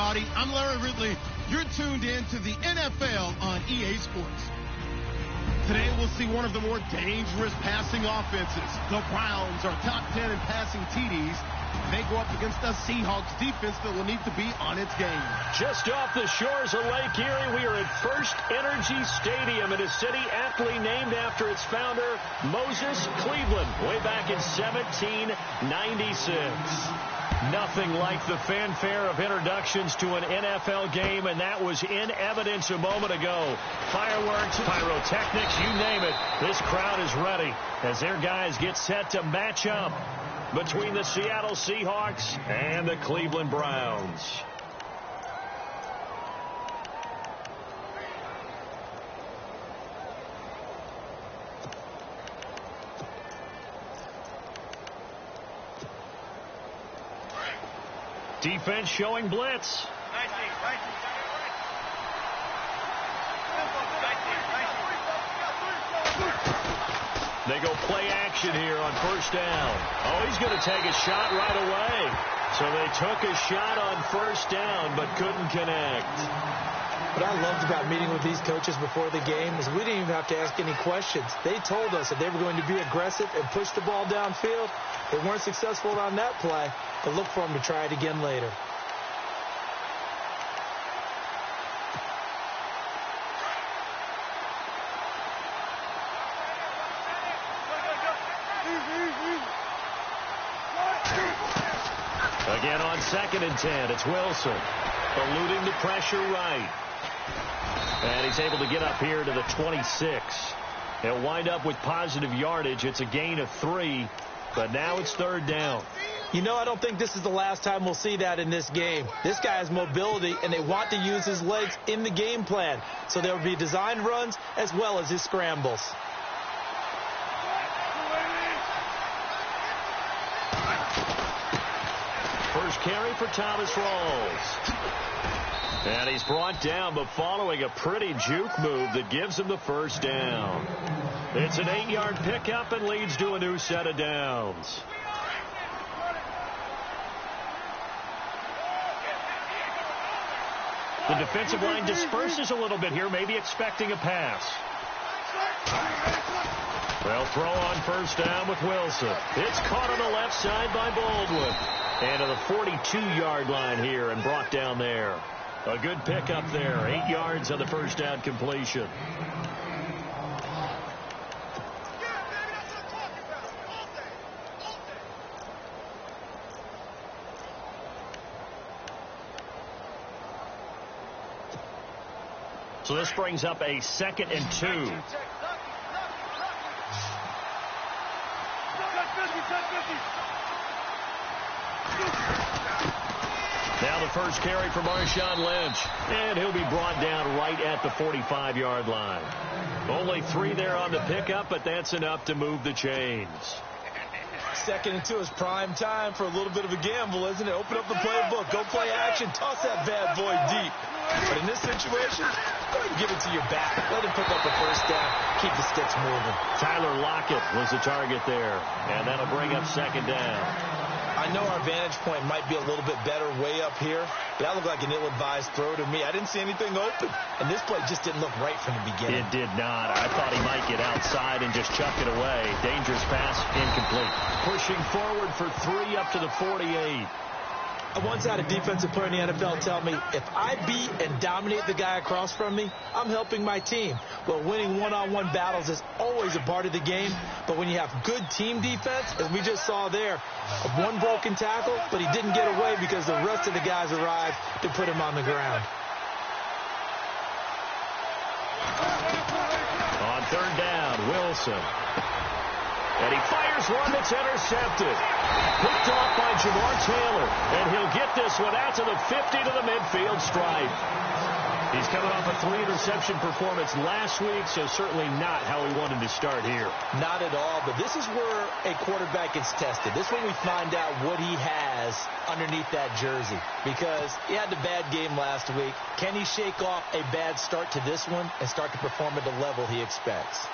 everybody. I'm Larry Ridley. You're tuned in to the NFL on EA Sports. Today, we'll see one of the more dangerous passing offenses. The Browns are top 10 in passing TDs. They go up against a Seahawks defense that will need to be on its game. Just off the shores of Lake Erie, we are at First Energy Stadium in a city aptly named after its founder, Moses Cleveland, way back in 1796. Nothing like the fanfare of introductions to an NFL game, and that was in evidence a moment ago. Fireworks, pyrotechnics, you name it. This crowd is ready as their guys get set to match up between the Seattle Seahawks and the Cleveland Browns. Defense showing blitz. They go play action here on first down. Oh, he's going to take a shot right away. So they took a shot on first down but couldn't connect. What I loved about meeting with these coaches before the game is we didn't even have to ask any questions. They told us that they were going to be aggressive and push the ball downfield. They weren't successful on that play, but look for them to try it again later. Again on 2nd and 10, it's Wilson eluding the pressure right. And he's able to get up here to the 26. He'll wind up with positive yardage. It's a gain of 3, but now it's 3rd down. You know, I don't think this is the last time we'll see that in this game. This guy has mobility, and they want to use his legs in the game plan. So there will be designed runs as well as his scrambles. First carry for Thomas Rawls. And he's brought down, but following a pretty juke move that gives him the first down. It's an 8-yard pickup and leads to a new set of downs. The defensive line disperses a little bit here, maybe expecting a pass. They'll throw on first down with Wilson. It's caught on the left side by Baldwin. And to the 42-yard line here and brought down there. A good pickup there. 8 yards on the first down completion. So this brings up a 2nd and 2. Now the first carry for Marshawn Lynch. And he'll be brought down right at the 45-yard line. Only 3 there on the pickup, but that's enough to move the chains. 2nd and 2 is prime time for a little bit of a gamble, isn't it? Open up the playbook. Go play action. Toss that bad boy deep. But in this situation, go ahead and give it to your back. Let him pick up the first down. Keep the sticks moving. Tyler Lockett was the target there. And that'll bring up 2nd down. I know our vantage point might be a little bit better way up here, but that looked like an ill-advised throw to me. I didn't see anything open, and this play just didn't look right from the beginning. It did not. I thought he might get outside and just chuck it away. Dangerous pass, incomplete. Pushing forward for 3 up to the 48. I once had a defensive player in the NFL tell me, if I beat and dominate the guy across from me, I'm helping my team. Well, winning one-on-one battles is always a part of the game, but when you have good team defense, as we just saw there, one broken tackle, but he didn't get away because the rest of the guys arrived to put him on the ground. On 3rd down, Wilson. And he fires one that's intercepted. Picked off by Jamar Taylor. And he'll get this one out to the 50 to the midfield stripe. He's coming off a 3-interception performance last week, so certainly not how he wanted to start here. Not at all, but this is where a quarterback gets tested. This is when we find out what he has underneath that jersey. Because he had the bad game last week. Can he shake off a bad start to this one and start to perform at the level he expects?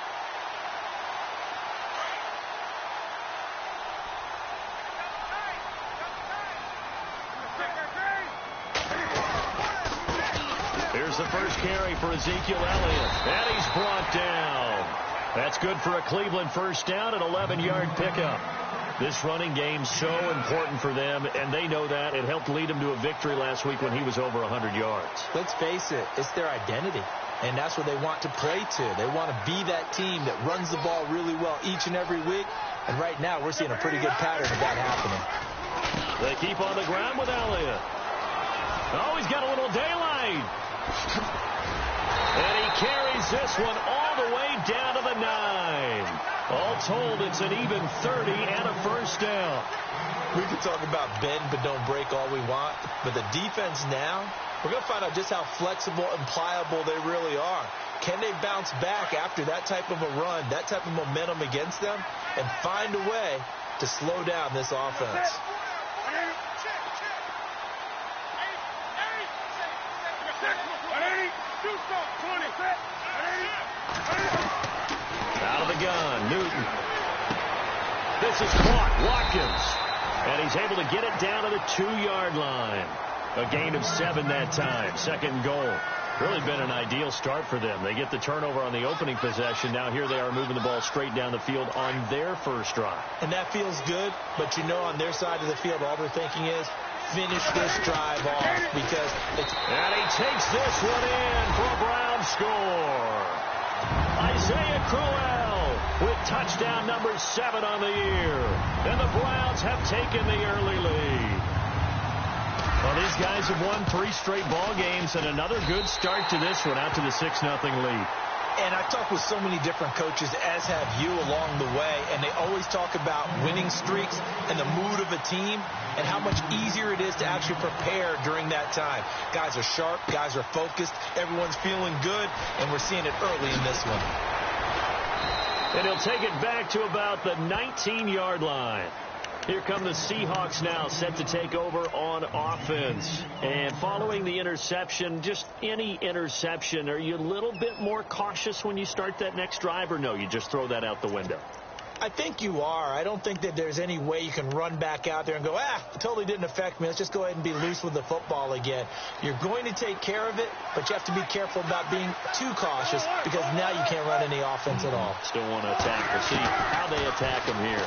Ezekiel Elliott. And he's brought down. That's good for a Cleveland first down, an 11-yard pickup. This running game's so important for them, and they know that. It helped lead them to a victory last week when he was over 100 yards. Let's face it, it's their identity, and that's what they want to play to. They want to be that team that runs the ball really well each and every week, and right now we're seeing a pretty good pattern of that happening. They keep on the ground with Elliott. Oh, he's got a little daylight. And he carries this one all the way down to the 9. All told, it's an even 30 and a first down. We can talk about bend but don't break all we want, but the defense now, we're going to find out just how flexible and pliable they really are. Can they bounce back after that type of a run, that type of momentum against them, and find a way to slow down this offense? Out of the gun, Newton. This is caught, Watkins. And he's able to get it down to the 2-yard line. A gain of 7 that time, second goal. Really been an ideal start for them. They get the turnover on the opening possession. Now here they are moving the ball straight down the field on their first drive. And that feels good, but you know on their side of the field, all they're thinking is, finish this drive off because it's... And he takes this one in for a Brown score. Isaiah Crowell with touchdown number 7 on the year. And the Browns have taken the early lead. Well, these guys have won 3 straight ball games and another good start to this one out to the 6-0 lead. And I've talked with so many different coaches, as have you along the way, and they always talk about winning streaks and the mood of a team and how much easier it is to actually prepare during that time. Guys are sharp, guys are focused, everyone's feeling good, and we're seeing it early in this one. And he'll take it back to about the 19-yard line. Here come the Seahawks now, set to take over on offense. And following the interception, just any interception, are you a little bit more cautious when you start that next drive, or no, you just throw that out the window? I think you are. I don't think that there's any way you can run back out there and go, it totally didn't affect me. Let's just go ahead and be loose with the football again. You're going to take care of it, but you have to be careful about being too cautious because now you can't run any offense at all. Still want to attack. We'll see how they attack him here.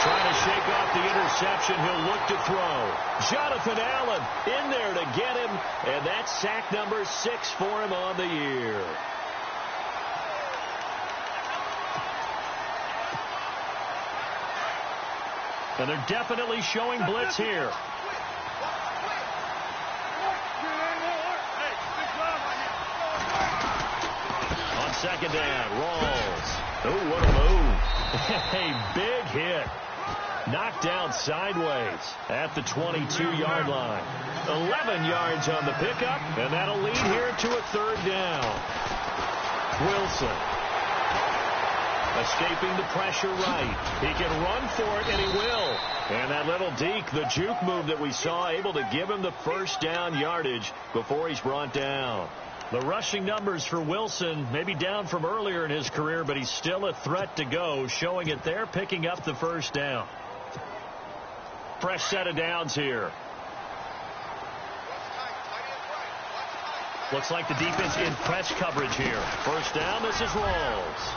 Trying to shake off the interception. He'll look to throw. Jonathan Allen in there to get him, and that's sack number 6 for him on the year. And they're definitely showing blitz here. On second down, Rawls. Oh, what a move. A big hit. Knocked down sideways at the 22-yard line. 11 yards on the pickup, and that'll lead here to a 3rd down. Wilson. Escaping the pressure right. He can run for it, and he will. And that little deke, the juke move that we saw, able to give him the first down yardage before he's brought down. The rushing numbers for Wilson may be down from earlier in his career, but he's still a threat to go, showing it there, picking up the first down. Fresh set of downs here. Looks like the defense in press coverage here. First down, this is Rawls.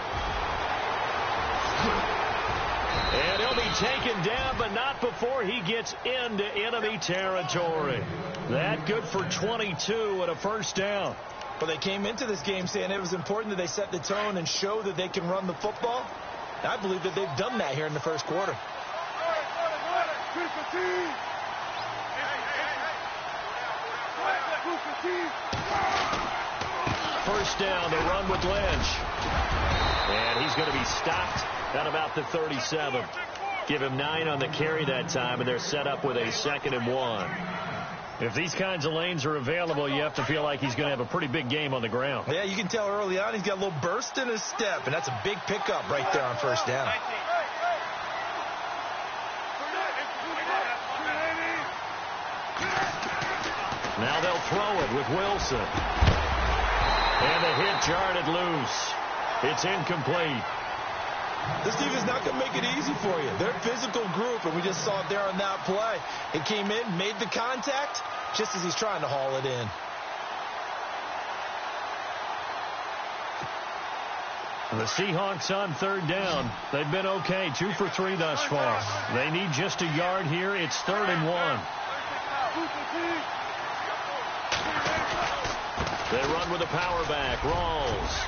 And he'll be taken down, but not before he gets into enemy territory. That good for 22 and a first down. Well, they came into this game saying it was important that they set the tone and show that they can run the football. I believe that they've done that here in the first quarter. First down, the run with Lynch. And he's going to be stopped at about the 37. Give him 9 on the carry that time, and they're set up with a 2nd and 1. If these kinds of lanes are available, you have to feel like he's going to have a pretty big game on the ground. Yeah, you can tell early on he's got a little burst in his step, and that's a big pickup right there on first down. Now they'll throw it with Wilson. And the hit jarred it loose. It's incomplete. This team is not going to make it easy for you. They're a physical group, and we just saw it there on that play. It came in, made the contact, just as he's trying to haul it in. The Seahawks on third down. They've been okay, 2 for 3 thus far. They need just a yard here. It's 3rd and 1. They run with the power back. Rawls.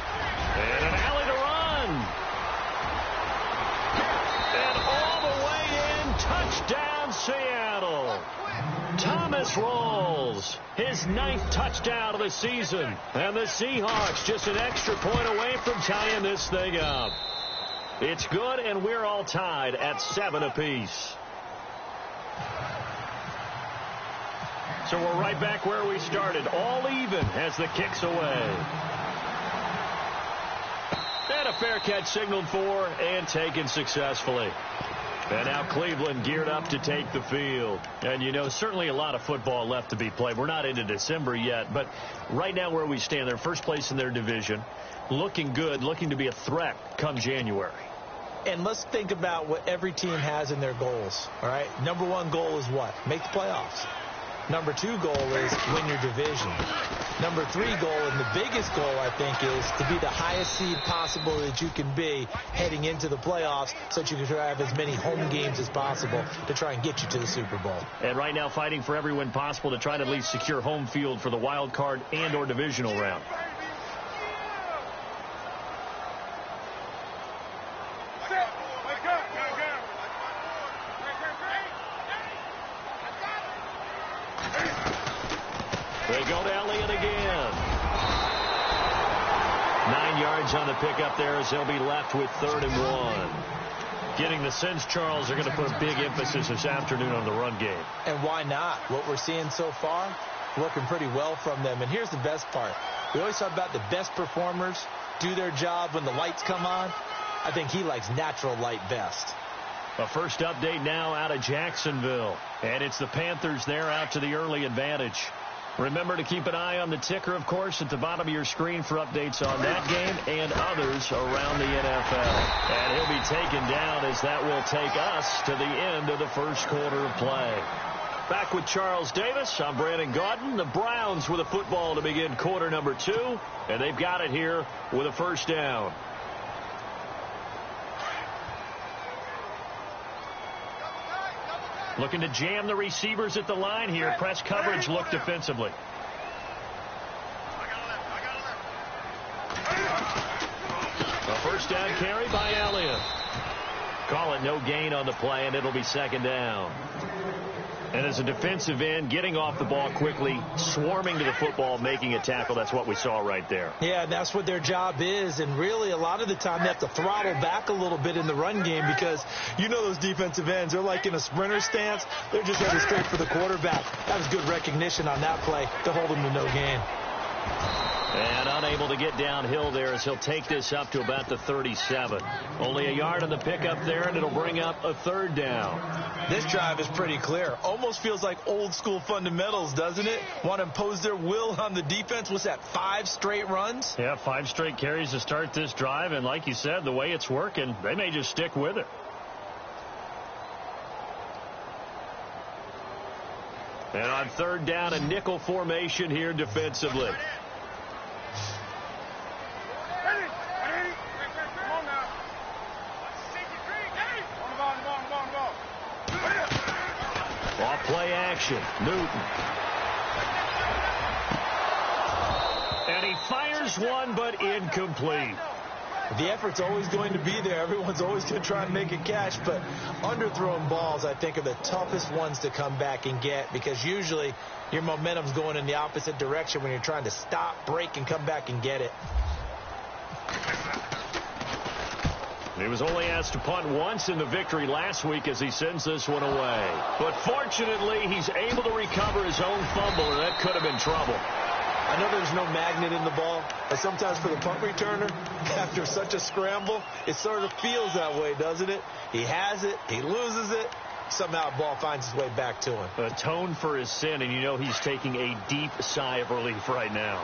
And an alley to run. And all the way in. Touchdown, Seattle. Thomas Rawls, his 9th touchdown of the season. And the Seahawks just an extra point away from tying this thing up. It's good, and we're all tied at 7 apiece. So we're right back where we started, all even as the kick's away. And a fair catch signaled for and taken successfully. And now Cleveland geared up to take the field. And, you know, certainly a lot of football left to be played. We're not into December yet, but right now where we stand, they're first place in their division, looking good, looking to be a threat come January. And let's think about what every team has in their goals, all right? Number 1 goal is what? Make the playoffs. Number 2 goal is win your division. Number 3 goal, and the biggest goal, I think, is to be the highest seed possible that you can be heading into the playoffs so that you can have as many home games as possible to try and get you to the Super Bowl. And right now fighting for every win possible to try to at least secure home field for the wild card and or divisional round. They go to Elliott again. 9 yards on the pickup there as they'll be left with 3rd and 1. Getting the sense, Charles, they're going to put a big emphasis this afternoon on the run game. And why not? What we're seeing so far, working pretty well from them. And here's the best part. We always talk about the best performers do their job when the lights come on. I think he likes natural light best. A first update now out of Jacksonville. And it's the Panthers there out to the early advantage. Remember to keep an eye on the ticker, of course, at the bottom of your screen for updates on that game and others around the NFL. And he'll be taken down as that will take us to the end of the first quarter of play. Back with Charles Davis, I'm Brandon Gaudin. The Browns with a football to begin quarter number 2, and they've got it here with a first down. Looking to jam the receivers at the line here. Press coverage look defensively. A first down carry by Elliott. Call it no gain on the play, and it'll be 2nd down. And as a defensive end, getting off the ball quickly, swarming to the football, making a tackle. That's what we saw right there. Yeah, that's what their job is. And really, a lot of the time, they have to throttle back a little bit in the run game because you know those defensive ends, they're like in a sprinter stance. They're just headed straight for the quarterback. That was good recognition on that play to hold him to no gain. And unable to get downhill there as he'll take this up to about the 37. Only a yard on the pickup there, and it'll bring up a 3rd down. This drive is pretty clear. Almost feels like old school fundamentals, doesn't it? Want to impose their will on the defense. What's that, 5 straight runs? Yeah, 5 straight carries to start this drive. And like you said, the way it's working, they may just stick with it. And on 3rd down, a nickel formation here defensively. Off play action. Newton. And he fires one, but incomplete. The effort's always going to be there. Everyone's always going to try and make a catch, but underthrown balls, I think, are the toughest ones to come back and get because usually your momentum's going in the opposite direction when you're trying to stop, break, and come back and get it. He was only asked to punt once in the victory last week as he sends this one away. But fortunately, he's able to recover his own fumble, and that could have been trouble. I know there's no magnet in the ball, but sometimes for the punt returner, after such a scramble, it sort of feels that way, doesn't it? He has it, he loses it, somehow the ball finds its way back to him. Atone for his sin, and you know he's taking a deep sigh of relief right now.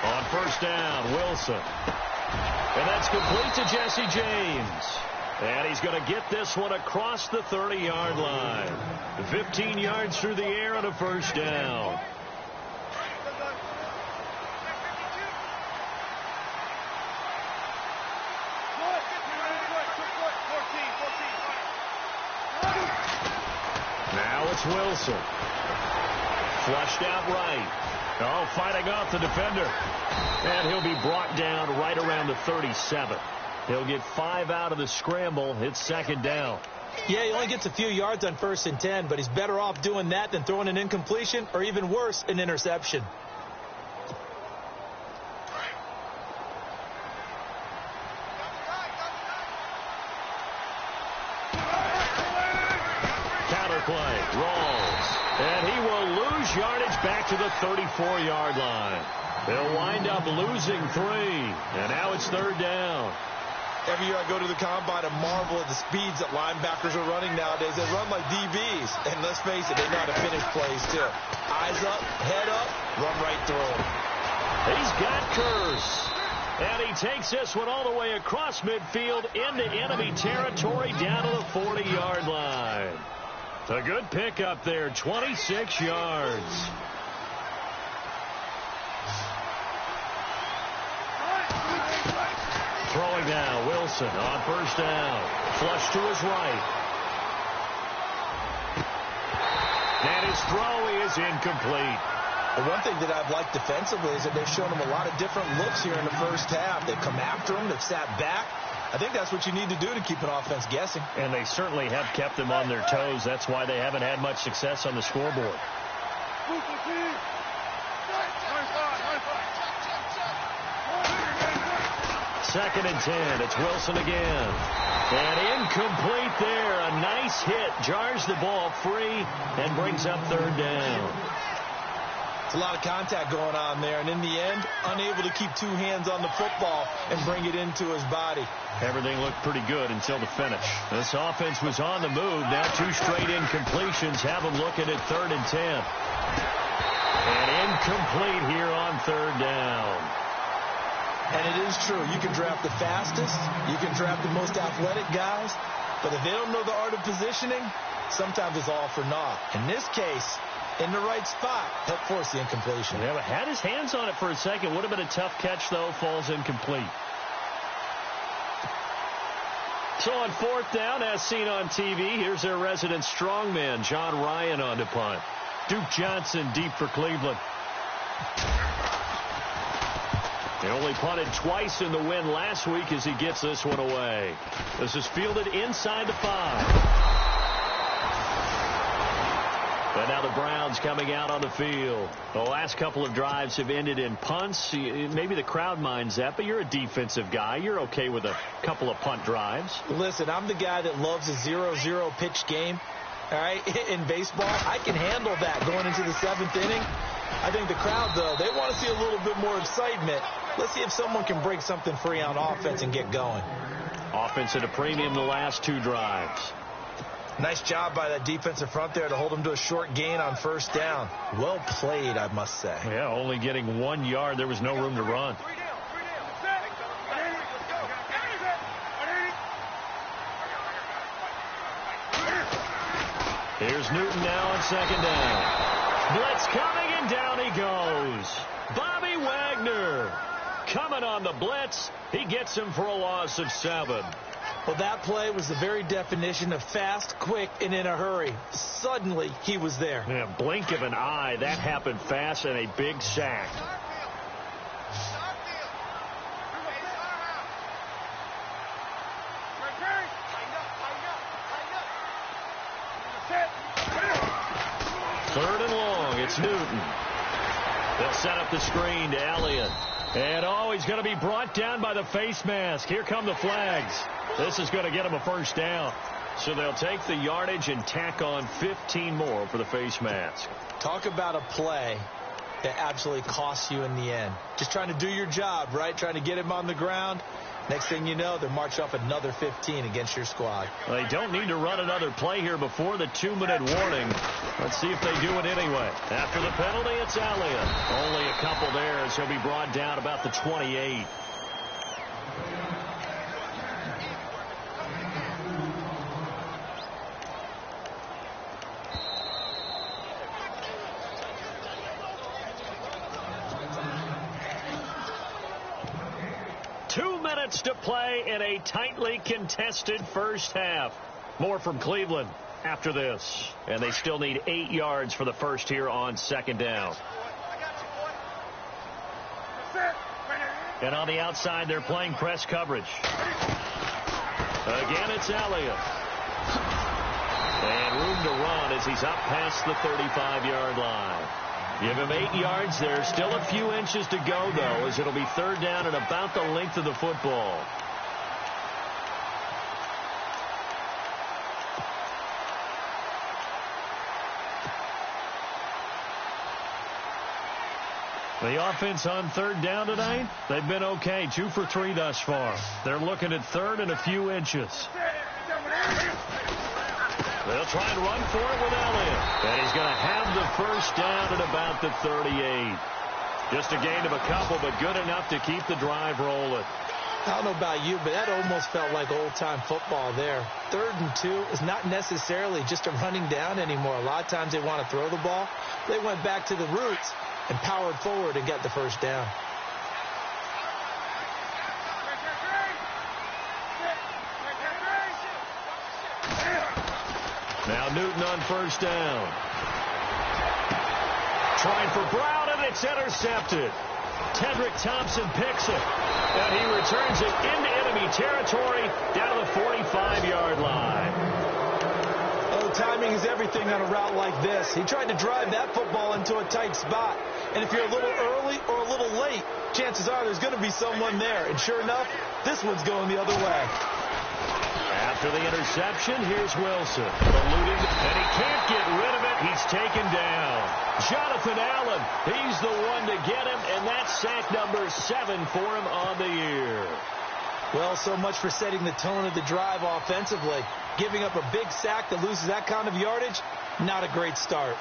On first down, Wilson. And that's complete to Jesse James. And he's going to get this one across the 30-yard line. 15 yards through the air on a first down. It's Wilson. Flushed out right. Oh, fighting off the defender. And he'll be brought down right around the 37. He'll get 5 out of the scramble. It's second down. Yeah, he only gets a few yards on 1st and 10, but he's better off doing that than throwing an incompletion or even worse, an interception. Counterplay. Rolls. And he will lose yardage back to the 34-yard line. They'll wind up losing 3. And now it's third down. Every year I go to the combine and marvel at the speeds that linebackers are running nowadays. They run like DBs. And let's face it, they know how to finish plays, too. Eyes up, head up, run right through them. He's got Curse. And he takes this one all the way across midfield into enemy territory down to the 40-yard line. A good pickup there, 26 yards. Throwing now, Wilson on first down. Flush to his right. And his throw is incomplete. The one thing that I've liked defensively is that they've shown him a lot of different looks here in the first half. They've come after him. They've sat back. I think that's what you need to do to keep an offense guessing. And they certainly have kept them on their toes. That's why they haven't had much success on the scoreboard. Second and 10. It's Wilson again. And incomplete there. A nice hit. Jars the ball free and brings up third down. It's a lot of contact going on there. And in the end, unable to keep 2 hands on the football and bring it into his body. Everything looked pretty good until the finish. This offense was on the move. Now 2 straight incompletions have them looking at third and 10. And incomplete here on third down. And it is true. You can draft the fastest. You can draft the most athletic guys. But if they don't know the art of positioning, sometimes it's all for naught. In this case, in the right spot, help force the incompletion. Yeah, but had his hands on it for a second. Would have been a tough catch, though. Falls incomplete. So on fourth down, as seen on TV, here's their resident strongman, John Ryan, on to punt. Duke Johnson deep for Cleveland. They only punted twice in the win last week as he gets this one away. This is fielded inside the 5. And now the Browns coming out on the field. The last couple of drives have ended in punts. Maybe the crowd minds that, but you're a defensive guy. You're okay with a couple of punt drives. Listen, I'm the guy that loves a 0-0 pitch game. All right, in baseball, I can handle that going into the 7th inning. I think the crowd, though, they want to see a little bit more excitement. Let's see if someone can break something free on offense and get going. Offense at a premium the last 2 drives. Nice job by that defensive front there to hold them to a short gain on first down. Well played, I must say. Yeah, only getting 1 yard. There was no room to run. Here's Newton now on second down. Blitz coming, and down he goes. Bobby Wagner coming on the blitz. He gets him for a loss of 7. Well, that play was the very definition of fast, quick, and in a hurry. Suddenly, he was there. Yeah, blink of an eye. That happened fast and a big sack. Third and long. It's Newton. They'll set up the screen to Elliott. And, he's going to be brought down by the face mask. Here come the flags. This is going to get him a first down. So they'll take the yardage and tack on 15 more for the face mask. Talk about a play that absolutely costs you in the end. Just trying to do your job, right? Trying to get him on the ground. Next thing you know, they're marching off another 15 against your squad. They don't need to run another play here before the 2-minute warning. Let's see if they do it anyway. After the penalty, it's Elliott. Only a couple there, as he'll be brought down about the 28. To play in a tightly contested first half. More from Cleveland after this. And they still need 8 yards for the first here on second down. And on the outside, they're playing press coverage. Again, it's Elliott. And room to run as he's up past the 35-yard line. Give him 8 yards. There's still a few inches to go, though, as it'll be third down and about the length of the football. The offense on third down tonight, they've been okay. 2 for 3 thus far. They're looking at third and a few inches. They'll try and run for it with Elliott. And he's going to have the first down at about the 38. Just a gain of a couple, but good enough to keep the drive rolling. I don't know about you, but that almost felt like old-time football there. 3rd and 2 is not necessarily just a running down anymore. A lot of times they want to throw the ball. They went back to the roots and powered forward and got the first down. Now Newton on first down. Trying for Brown, and it's intercepted. Tedrick Thompson picks it. And he returns it into enemy territory down to the 45-yard line. Oh, timing is everything on a route like this. He tried to drive that football into a tight spot. And if you're a little early or a little late, chances are there's going to be someone there. And sure enough, this one's going the other way. After the interception, here's Wilson. Eluding, and he can't get rid of it. He's taken down. Jonathan Allen, he's the one to get him, and that's sack number 7 for him on the year. Well, so much for setting the tone of the drive offensively. Giving up a big sack that loses that kind of yardage, not a great start.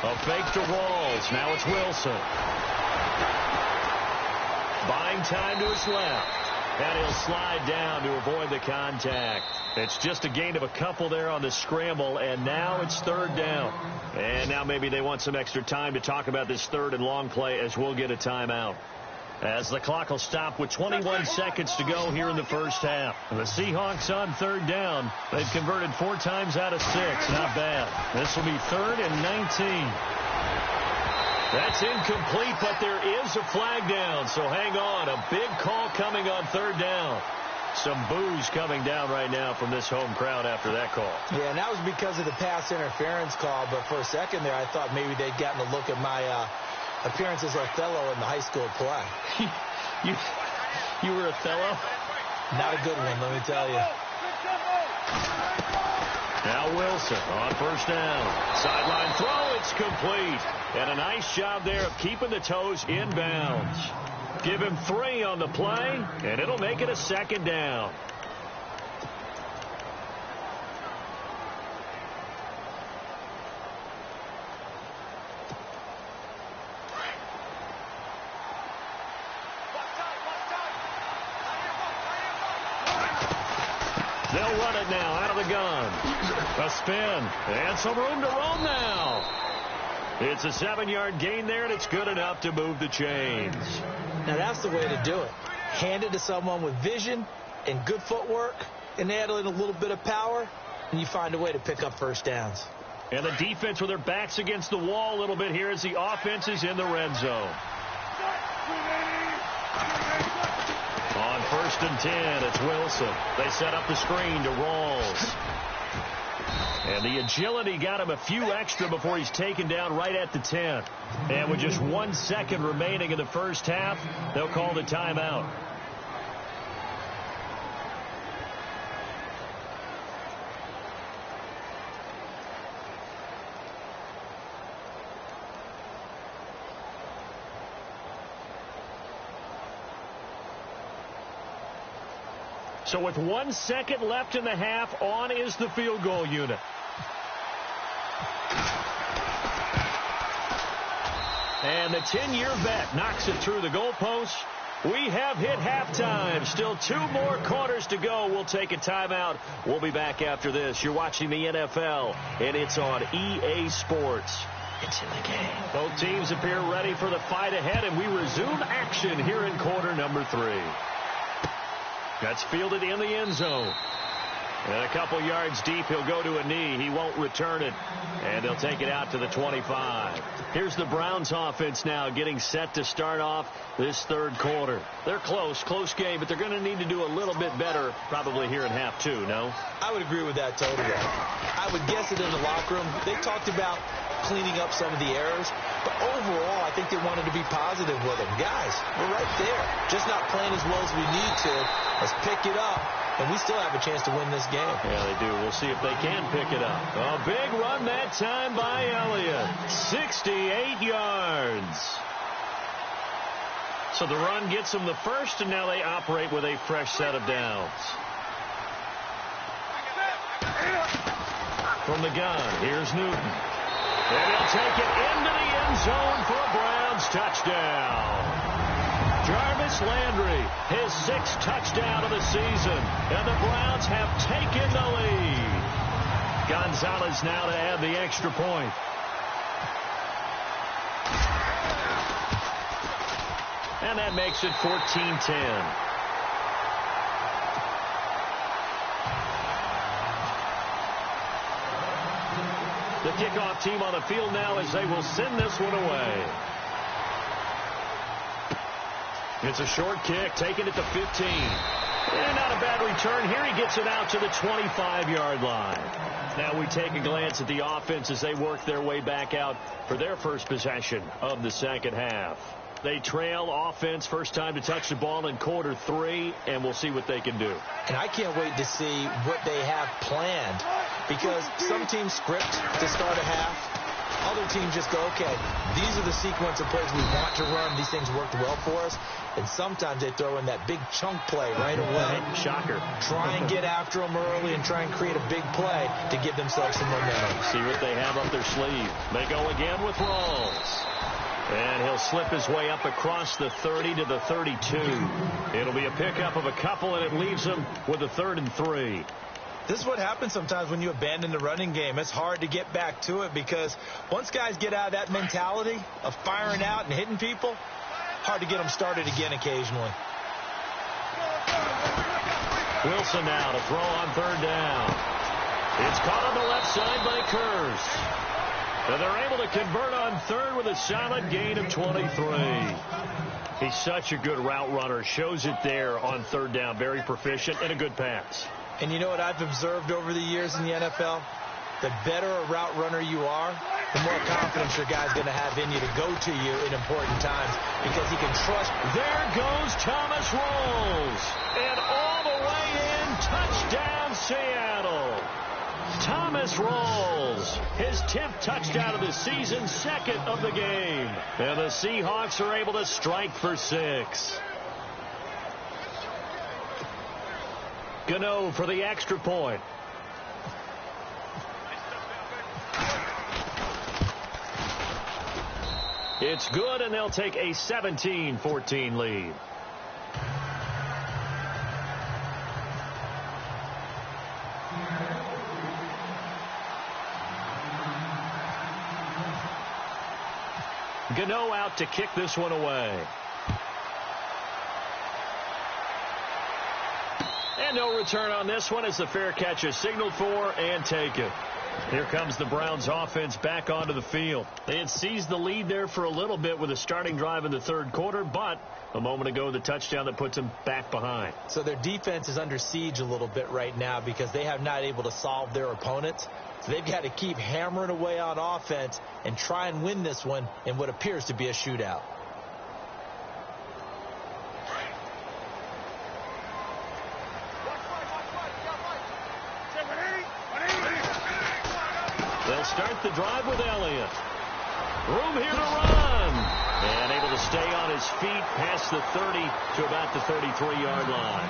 A fake to Rawls. Now it's Wilson. Buying time to his left. And he'll slide down to avoid the contact. It's just a gain of a couple there on the scramble, and now it's third down. And now maybe they want some extra time to talk about this third and long play as we'll get a timeout. As the clock will stop with 21 seconds to go here in the first half. The Seahawks on third down. They've converted 4 times out of 6. Not bad. This will be third and 19. That's incomplete, but there is a flag down, so hang on. A big call coming on third down. Some boos coming down right now from this home crowd after that call. Yeah, and that was because of the pass interference call, but for a second there I thought maybe they'd gotten a look at my appearance as Othello in the high school play. You were Othello? Not a good one, let me tell you. Now Wilson on first down. Sideline throw, it's complete. And a nice job there of keeping the toes in bounds. Give him 3 on the play, and it'll make it a second down. They'll run it now out of the gun. A spin, and some room to roam now. It's a 7-yard gain there, and it's good enough to move the chains. Now that's the way to do it. Hand it to someone with vision and good footwork, and add in a little bit of power, and you find a way to pick up first downs. And the defense with their backs against the wall a little bit here as the offense is in the red zone. On first and 10, it's Wilson. They set up the screen to Rawls. And the agility got him a few extra before he's taken down right at the 10. And with just 1 second remaining in the first half, they'll call the timeout. So with 1 second left in the half, on is the field goal unit. And the 10-year vet knocks it through the goalpost. We have hit halftime. Still 2 more quarters to go. We'll take a timeout. We'll be back after this. You're watching the NFL, and it's on EA Sports. It's in the game. Both teams appear ready for the fight ahead, and we resume action here in quarter number 3. That's fielded in the end zone. And a couple yards deep, he'll go to a knee. He won't return it. And they'll take it out to the 25. Here's the Browns offense now getting set to start off this third quarter. They're close game, but they're going to need to do a little bit better probably here in half 2, no? I would agree with that totally. I would guess it in the locker room. They talked about cleaning up some of the errors, but overall, I think they wanted to be positive with them. Guys, we're right there. Just not playing as well as we need to. Let's pick it up. And we still have a chance to win this game. Yeah, they do. We'll see if they can pick it up. A big run that time by Elliott. 68 yards. So the run gets them the first, and now they operate with a fresh set of downs. From the gun, here's Newton. And he'll take it into the end zone for a Browns touchdown. Jarvis Landry, his 6th touchdown of the season, and the Browns have taken the lead. Gonzalez now to add the extra point. And that makes it 14-10. The kickoff team on the field now as they will send this one away. It's a short kick, taking it to 15. And not a bad return here. He gets it out to the 25-yard line. Now we take a glance at the offense as they work their way back out for their first possession of the second half. They trail offense, first time to touch the ball in quarter 3, and we'll see what they can do. And I can't wait to see what they have planned, because some teams script to start a half. Other teams just go, okay, these are the sequence of plays we want to run. These things worked well for us. And sometimes they throw in that big chunk play right away. Shocker. Try and get after them early and try and create a big play to give themselves some momentum. See what they have up their sleeve. They go again with Rawls. And he'll slip his way up across the 30 to the 32. It'll be a pickup of a couple, and it leaves him with a 3rd and 3. This is what happens sometimes when you abandon the running game. It's hard to get back to it because once guys get out of that mentality of firing out and hitting people, hard to get them started again occasionally. Wilson now to throw on 3rd down. It's caught on the left side by Kurz. And they're able to convert on 3rd with a solid gain of 23. He's such a good route runner. Shows it there on 3rd down. Very proficient and a good pass. And you know what I've observed over the years in the NFL? The better a route runner you are, the more confidence your guy's going to have in you to go to you in important times because he can trust. There goes Thomas Rawls. And all the way in, touchdown Seattle. Thomas Rawls, his 10th touchdown of the season, 2nd of the game. And the Seahawks are able to strike for 6. Gano for the extra point. It's good, and they'll take a 17-14 lead. Gano out to kick this one away. And no return on this one as the fair catch is signaled for and taken. Here comes the Browns offense back onto the field. They had seized the lead there for a little bit with a starting drive in the 3rd quarter, but a moment ago the touchdown that puts them back behind. So their defense is under siege a little bit right now because they have not able to solve their opponents. So they've got to keep hammering away on offense and try and win this one in what appears to be a shootout. They'll start the drive with Elliott. Room here to run. And able to stay on his feet past the 30 to about the 33-yard line.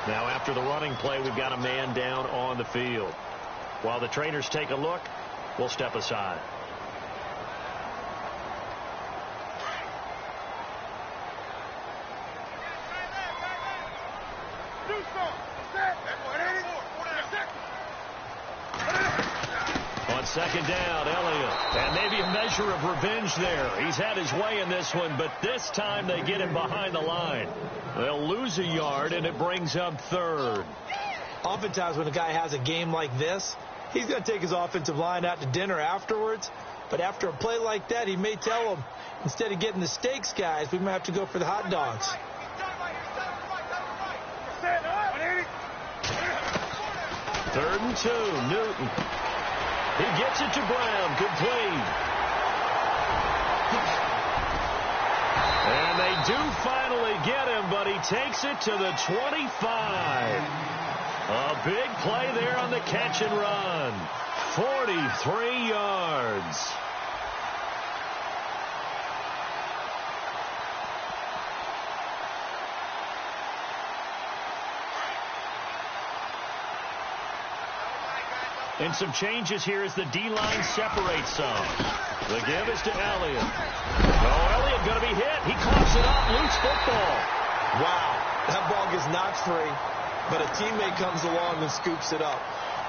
Now after the running play, we've got a man down on the field. While the trainers take a look, we'll step aside. On second down, Elliott. And maybe a measure of revenge there. He's had his way in this one, but this time they get him behind the line. They'll lose a yard, and it brings up third. Oftentimes when a guy has a game like this, he's going to take his offensive line out to dinner afterwards. But after a play like that, he may tell them, instead of getting the steaks, guys, we might have to go for the hot dogs. Third and 2, Newton. He gets it to Brown, complete. And they do finally get him, but he takes it to the 25. A big play there on the catch and run. 43 yards. And some changes here as the D-line separates some. The give is to Elliott. Oh, Elliott going to be hit. He coughs it up. Loose football. Wow. That ball gets knocked free, but a teammate comes along and scoops it up.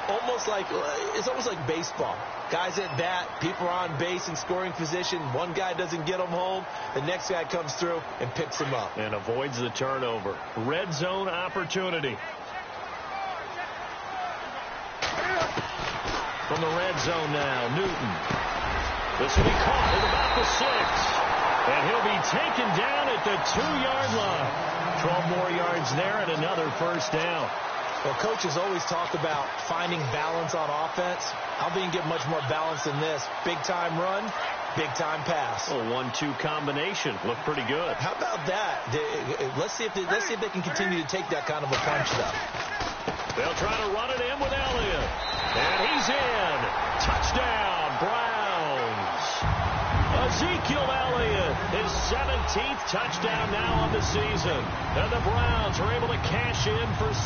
It's almost like baseball. Guys at bat, people are on base in scoring position. One guy doesn't get them home. The next guy comes through and picks him up. And avoids the turnover. Red zone opportunity. From the red zone now, Newton. This will be caught at about the 6. And he'll be taken down at the 2-yard line. 12 more yards there and another first down. Well, coaches always talk about finding balance on offense. How do you get much more balance than this? Big-time run, big-time pass. A 1-2 combination. Looked pretty good. How about that? Let's see if they can continue to take that kind of a punch, though. They'll try to run it in with Elliott. And he's in. Touchdown, Browns. Ezekiel Elliott, his 17th touchdown now on the season. And the Browns are able to cash in for 6.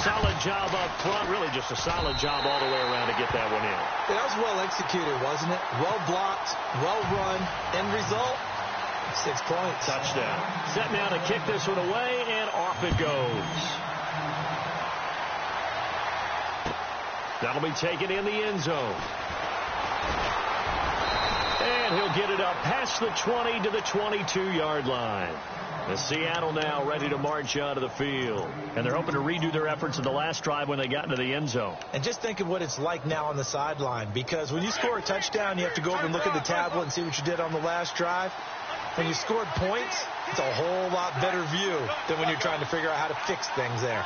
Solid job up front. Really just a solid job all the way around to get that one in. That was well executed, wasn't it? Well blocked, well run. End result, 6 points. Touchdown. Set now to kick this one away, and off it goes. That'll be taken in the end zone. And he'll get it up past the 20 to the 22-yard line. And Seattle now ready to march out of the field. And they're hoping to redo their efforts in the last drive when they got into the end zone. And just think of what it's like now on the sideline. Because when you score a touchdown, you have to go over and look at the tablet and see what you did on the last drive. When you scored points, it's a whole lot better view than when you're trying to figure out how to fix things there.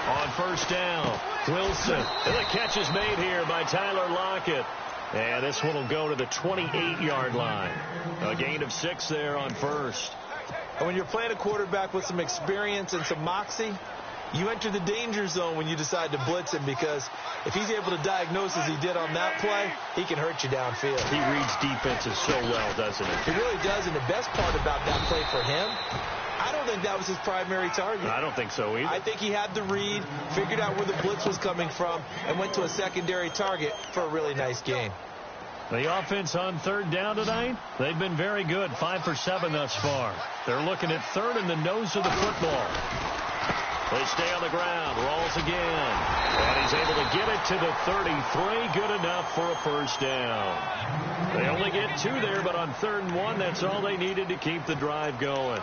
On first down, Wilson. And the catch is made here by Tyler Lockett. And this one will go to the 28-yard line. A gain of 6 there on first. And when you're playing a quarterback with some experience and some moxie, you enter the danger zone when you decide to blitz him, because if he's able to diagnose as he did on that play, he can hurt you downfield. He reads defenses so well, doesn't he? He really does, and the best part about that play for him, I don't think that was his primary target. I don't think so either. I think he had the read, figured out where the blitz was coming from, and went to a secondary target for a really nice game. The offense on third down tonight, they've been very good. 5 for 7 thus far. They're looking at third in the nose of the football. They stay on the ground. Rolls again. And he's able to get it to the 33. Good enough for a first down. They only get 2 there, but on 3rd and 1, that's all they needed to keep the drive going.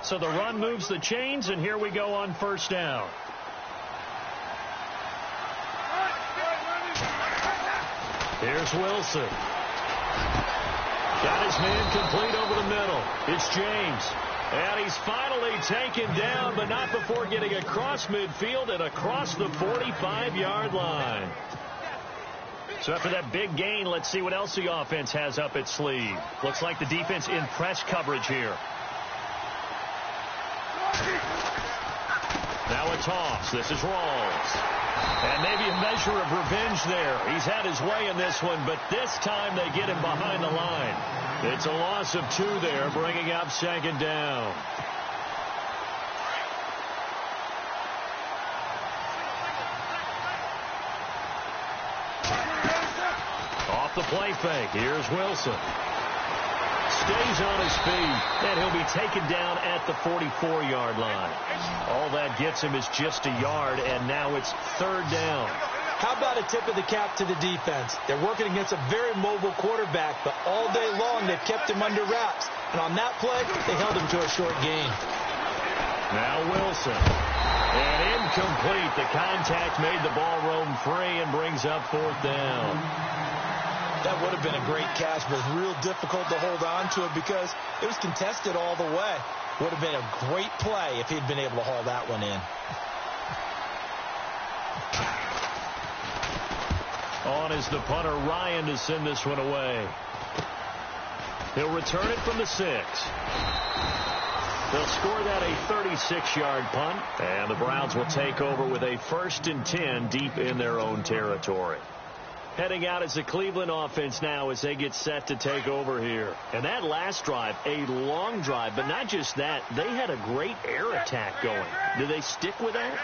So the run moves the chains, and here we go on first down. Here's Wilson. Got his man complete over the middle. It's James. And he's finally taken down, but not before getting across midfield and across the 45-yard line. So after that big gain, let's see what else the offense has up its sleeve. Looks like the defense in press coverage here. Now a toss. This is Rawls. And maybe a measure of revenge there. He's had his way in this one, but this time they get him behind the line. It's a loss of 2 there, bringing up second down. the play fake. Here's Wilson. Stays on his feet, and he'll be taken down at the 44-yard line. All that gets him is just a yard, and now it's third down. How about a tip of the cap to the defense? They're working against a very mobile quarterback, but all day long they've kept him under wraps. And on that play, they held him to a short gain. Now Wilson. And incomplete. The contact made the ball roam free and brings up fourth down. That would have been a great catch, but it's real difficult to hold on to it because it was contested all the way. Would have been a great play if he'd been able to haul that one in. On is the punter, Ryan, to send this one away. He'll return it from the 6. They'll score that a 36-yard punt, and the Browns will take over with a 1st and 10 deep in their own territory. Heading out is the Cleveland offense now as they get set to take over here. And that last drive, a long drive, but not just that, they had a great air attack going. Do they stick with that?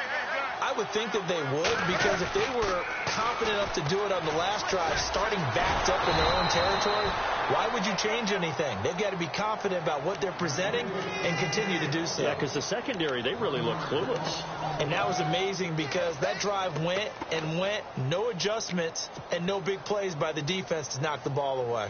I would think that they would, because if they were confident enough to do it on the last drive, starting backed up in their own territory, why would you change anything? They've got to be confident about what they're presenting and continue to do so. Yeah, because the secondary, they really look clueless. And that was amazing because that drive went and went, no adjustments and no big plays by the defense to knock the ball away.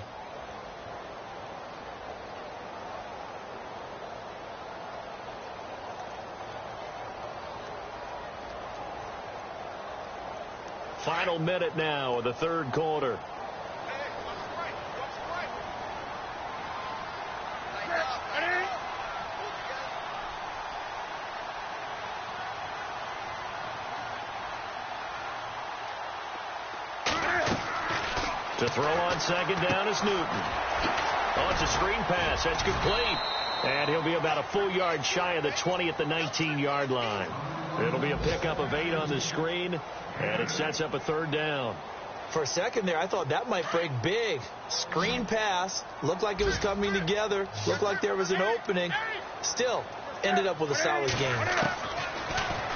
Final minute now of the third quarter. To throw on second down is Newton. Oh, it's a screen pass. That's complete. And he'll be about a full yard shy of the 20 at the 19-yard line. It'll be a pickup of 8 on the screen, and it sets up a third down. For a second there, I thought that might break big. Screen pass. Looked like it was coming together. Looked like there was an opening. Still, ended up with a solid game.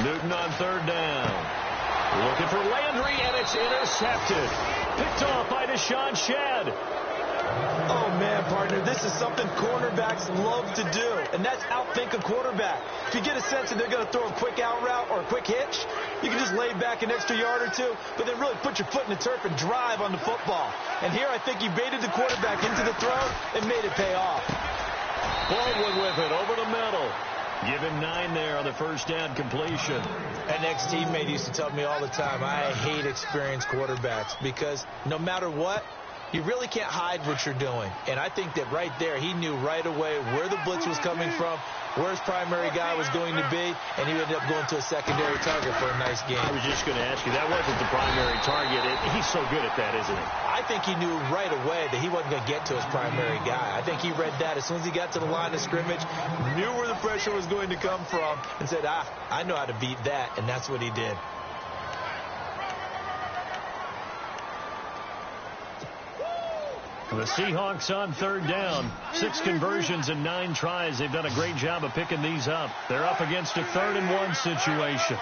Newton on third down. Looking for Landry, and it's intercepted. Picked off by Deshaun Shedd. Oh, man, partner, this is something cornerbacks love to do, and that's outthink a quarterback. If you get a sense that they're going to throw a quick out route or a quick hitch, you can just lay back an extra yard or two, but then really put your foot in the turf and drive on the football. And here I think he baited the quarterback into the throw and made it pay off. Baldwin with it over the middle. Give him 9 there on the first down completion. An ex-teammate used to tell me all the time, I hate experienced quarterbacks because no matter what, you really can't hide what you're doing. And I think that right there, he knew right away where the blitz was coming from, where his primary guy was going to be, and he ended up going to a secondary target for a nice game. I was just going to ask you, that wasn't the primary target. He's so good at that, isn't he? I think he knew right away that he wasn't going to get to his primary guy. I think he read that as soon as he got to the line of scrimmage, knew where the pressure was going to come from, and said, I know how to beat that, and that's what he did. The Seahawks on third down. 6 conversions and 9 tries. They've done a great job of picking these up. They're up against a 3rd and 1 situation.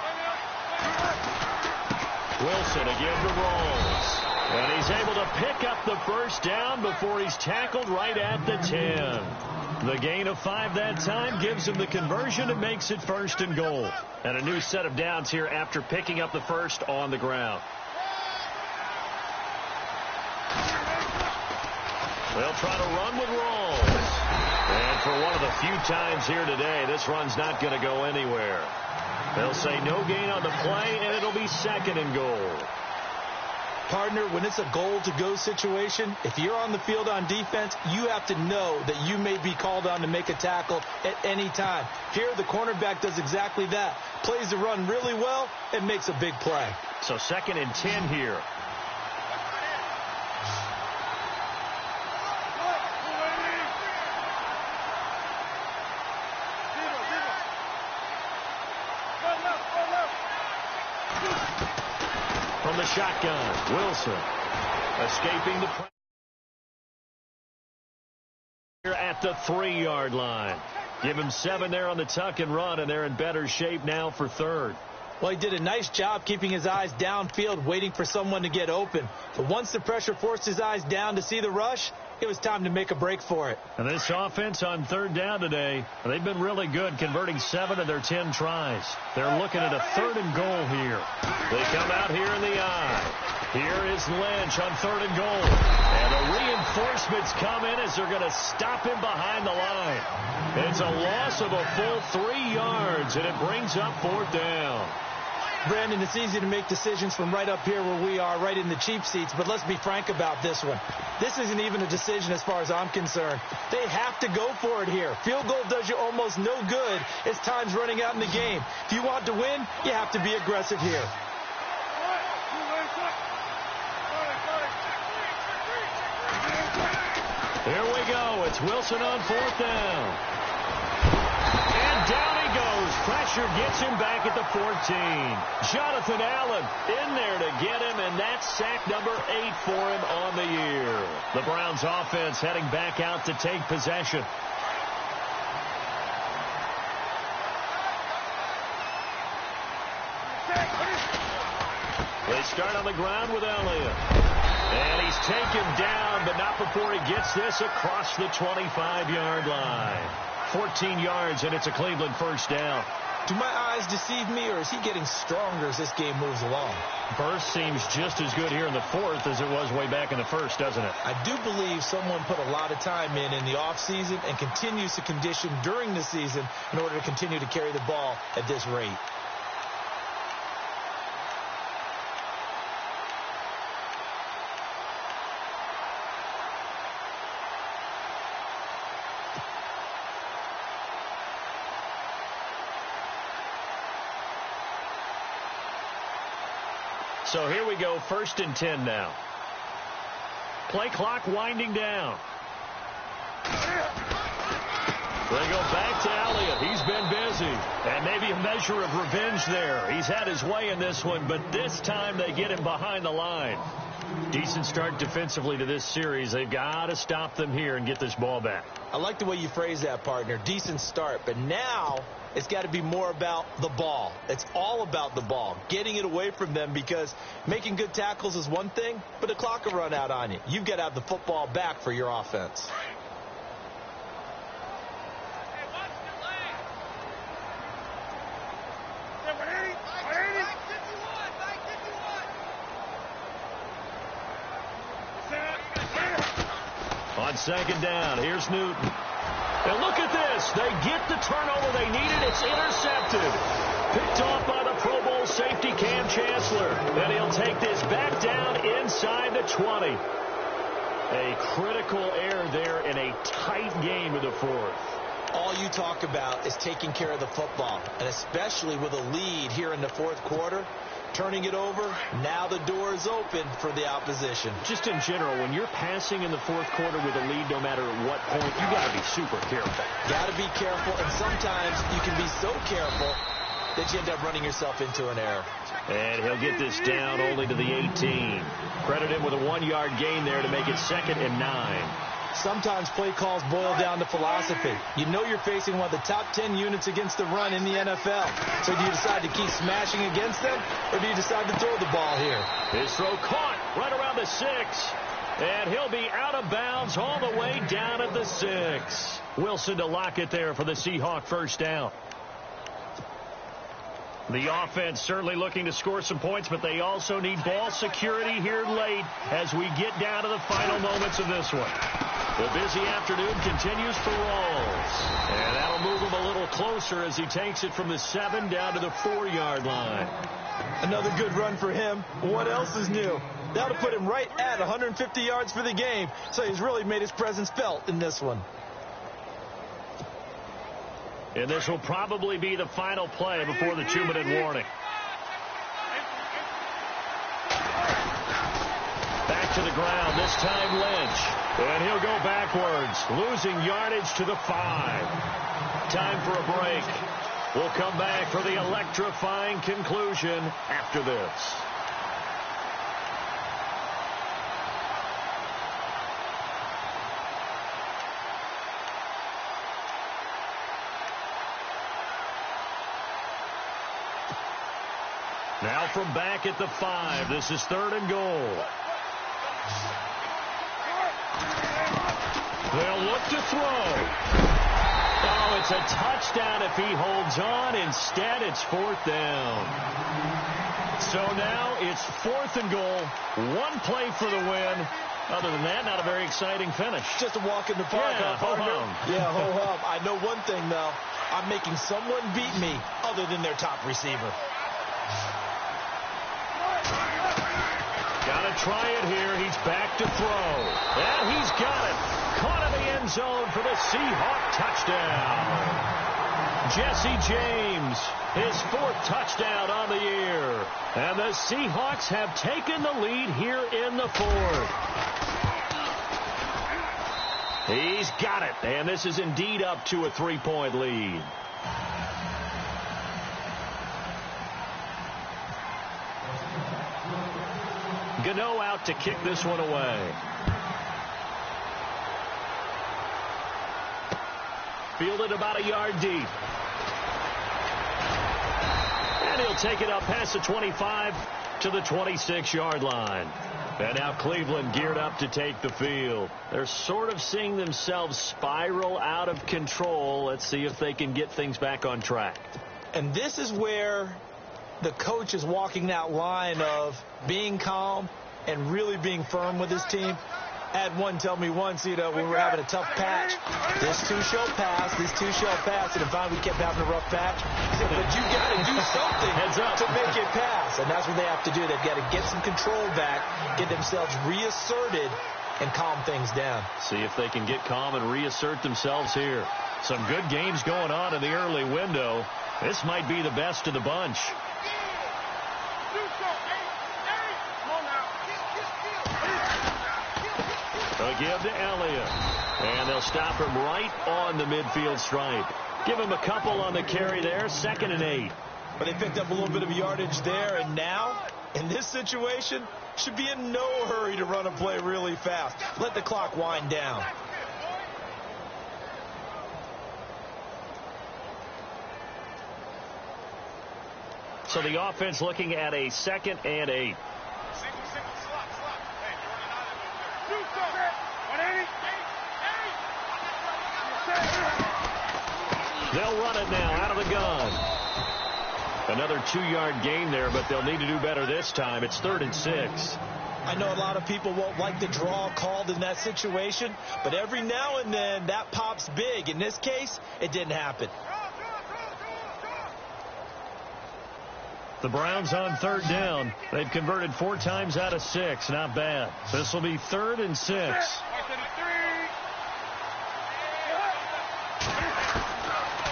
Wilson again to Rolls. And he's able to pick up the first down before he's tackled right at the 10. The gain of 5 that time gives him the conversion and makes it 1st and goal. And a new set of downs here after picking up the first on the ground. They'll try to run with Rolls. And for one of the few times here today, this run's not going to go anywhere. They'll say no gain on the play, and it'll be 2nd and goal. Partner, when it's a goal-to-go situation, if you're on the field on defense, you have to know that you may be called on to make a tackle at any time. Here, the cornerback does exactly that. Plays the run really well and makes a big play. So 2nd and 10 here. From the shotgun, Wilson escaping the pressure at the 3-yard line. Give him 7 there on the tuck and run, and they're in better shape now for 3rd. Well, he did a nice job keeping his eyes downfield, waiting for someone to get open. But once the pressure forced his eyes down to see the rush, it was time to make a break for it. And this offense on third down today, they've been really good, converting 7 of their 10 tries. They're looking at a 3rd and goal here. They come out here in the eye. Here is Lynch on 3rd and goal. And the reinforcements come in as they're going to stop him behind the line. It's a loss of a full 3 yards, and it brings up 4th down. Brandon, it's easy to make decisions from right up here where we are, right in the cheap seats, but let's be frank about this one. This isn't even a decision as far as I'm concerned. They have to go for it here. Field goal does you almost no good as time's running out in the game. If you want to win, you have to be aggressive here. Here we go. It's Wilson on 4th down. And down he goes. Pressure gets him back at the 14. Jonathan Allen in there to get him, and that's sack number 8 for him on the year. The Browns offense heading back out to take possession. They start on the ground with Elliott. And he's taken down, but not before he gets this across the 25-yard line. 14 yards, and it's a Cleveland 1st down. Do my eyes deceive me, or is he getting stronger as this game moves along? Burst seems just as good here in the 4th as it was way back in the 1st, doesn't it? I do believe someone put a lot of time in the offseason and continues to condition during the season in order to continue to carry the ball at this rate. So here we go, 1st and 10 now. Play clock winding down. They go back to Elliott. He's been busy. And maybe a measure of revenge there. He's had his way in this one, but this time they get him behind the line. Decent start defensively to this series. They've got to stop them here and get this ball back. I like the way you phrase that, partner. Decent start, but now it's got to be more about the ball. It's all about the ball, getting it away from them, because making good tackles is one thing, but the clock will run out on you. You've got to have the football back for your offense. On 2nd down, here's Newton. And look at this. They get the turnover they needed. It's intercepted. Picked off by the Pro Bowl safety Cam Chancellor. And he'll take this back down inside the 20. A critical error there in a tight game in the 4th. All you talk about is taking care of the football, and especially with a lead here in the 4th quarter. Turning it over, now the door is open for the opposition. Just in general, when you're passing in the 4th quarter with a lead, no matter at what point, you got to be super careful. Got to be careful, and sometimes you can be so careful that you end up running yourself into an error. And he'll get this down only to the 18. Credit him with a 1-yard gain there to make it 2nd and 9. Sometimes play calls boil down to philosophy. You know you're facing one of the top 10 units against the run in the NFL. So do you decide to keep smashing against them, or do you decide to throw the ball here? His throw caught right around the 6. And he'll be out of bounds all the way down at the 6. Wilson to lock it there for the Seahawk 1st down. The offense certainly looking to score some points, but they also need ball security here late as we get down to the final moments of this one. The busy afternoon continues for Rawls. And that'll move him a little closer as he takes it from the 7 down to the 4-yard line. Another good run for him. What else is new? That'll put him right at 150 yards for the game, so he's really made his presence felt in this one. And this will probably be the final play before the 2-minute warning. Back to the ground, this time Lynch. And he'll go backwards, losing yardage to the 5. Time for a break. We'll come back for the electrifying conclusion after this. Now from back at the 5, this is 3rd and goal. They'll look to throw. Oh, it's a touchdown if he holds on. Instead, it's 4th down. So now it's 4th and goal. 1 play for the win. Other than that, not a very exciting finish. Just a walk in the park, yeah, partner. Yeah, ho-hum. I know one thing, though. I'm making someone beat me other than their top receiver. Got to try it here. He's back to throw. And he's got it. Caught in the end zone for the Seahawk touchdown. Jesse James, his 4th touchdown on the year. And the Seahawks have taken the lead here in the 4th. He's got it. And this is indeed up to a 3-point lead. Gano out to kick this one away. Fielded about a yard deep. And he'll take it up past the 25 to the 26-yard line. And now Cleveland geared up to take the field. They're sort of seeing themselves spiral out of control. Let's see if they can get things back on track. And this is where the coach is walking that line of being calm and really being firm with his team. Had one tell me once, when we were having a tough patch, this too shall pass, and if we kept having a rough patch, he said, but you got to do something to make it pass. And that's what they have to do. They've got to get some control back, get themselves reasserted, and calm things down. See if they can get calm and reassert themselves here. Some good games going on in the early window. This might be the best of the bunch. They'll give to Elliott. And they'll stop him right on the midfield stripe. Give him a couple on the carry there. 2nd and 8. But they picked up a little bit of yardage there. And now, in this situation, should be in no hurry to run a play really fast. Let the clock wind down. So the offense looking at a 2nd and 8. They'll run it now out of the gun. Another 2-yard gain there, but they'll need to do better this time. It's 3rd and 6. I know a lot of people won't like the draw called in that situation, but every now and then that pops big. In this case, it didn't happen. The Browns on 3rd down. They've converted 4 times out of 6. Not bad. This will be 3rd and 6.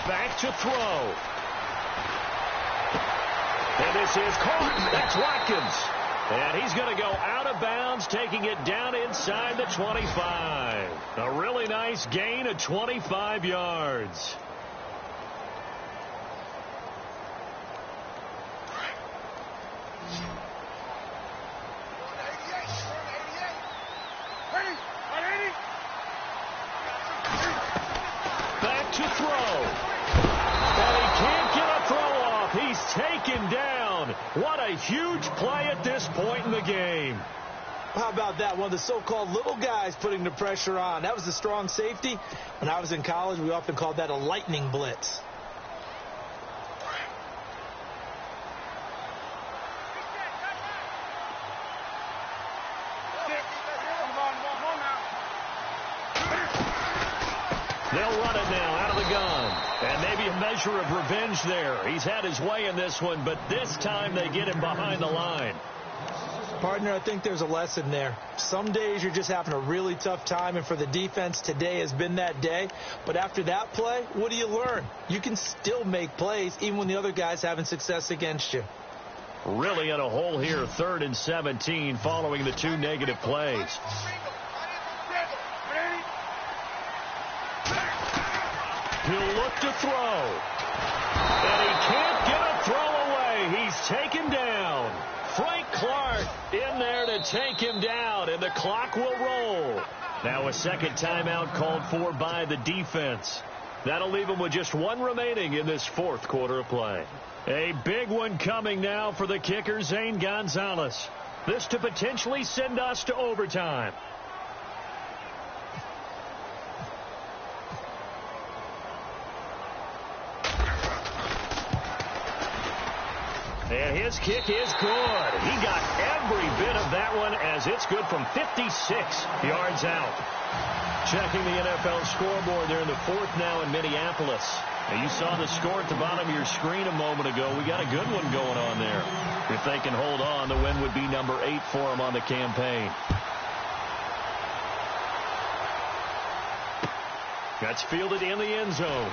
Back to throw. And this is caught. That's Watkins. And he's going to go out of bounds, taking it down inside the 25. A really nice gain of 25 yards. Back to throw. And he can't get a throw off. He's taken down. What a huge play at this point in the game. How about that? One of the so-called little guys putting the pressure on. That was the strong safety. When I was in college, we often called that a lightning blitz. They'll run it now out of the gun. And maybe a measure of revenge there. He's had his way in this one, but this time they get him behind the line. Partner, I think there's a lesson there. Some days you're just having a really tough time, and for the defense, today has been that day. But after that play, what do you learn? You can still make plays even when the other guy's having success against you. Really in a hole here, 3rd and 17 following the 2 negative plays. He'll look to throw. And he can't get a throw away. He's taken down. Frank Clark in there to take him down, and the clock will roll. Now a second timeout called for by the defense. That'll leave them with just one remaining in this fourth quarter of play. A big one coming now for the kicker, Zane Gonzalez. This to potentially send us to overtime. And his kick is good. He got every bit of that one as it's good from 56 yards out. Checking the NFL scoreboard there in the fourth now in Minneapolis. And you saw the score at the bottom of your screen a moment ago. We got a good one going on there. If they can hold on, the win would be number 8 for them on the campaign. That's fielded in the end zone.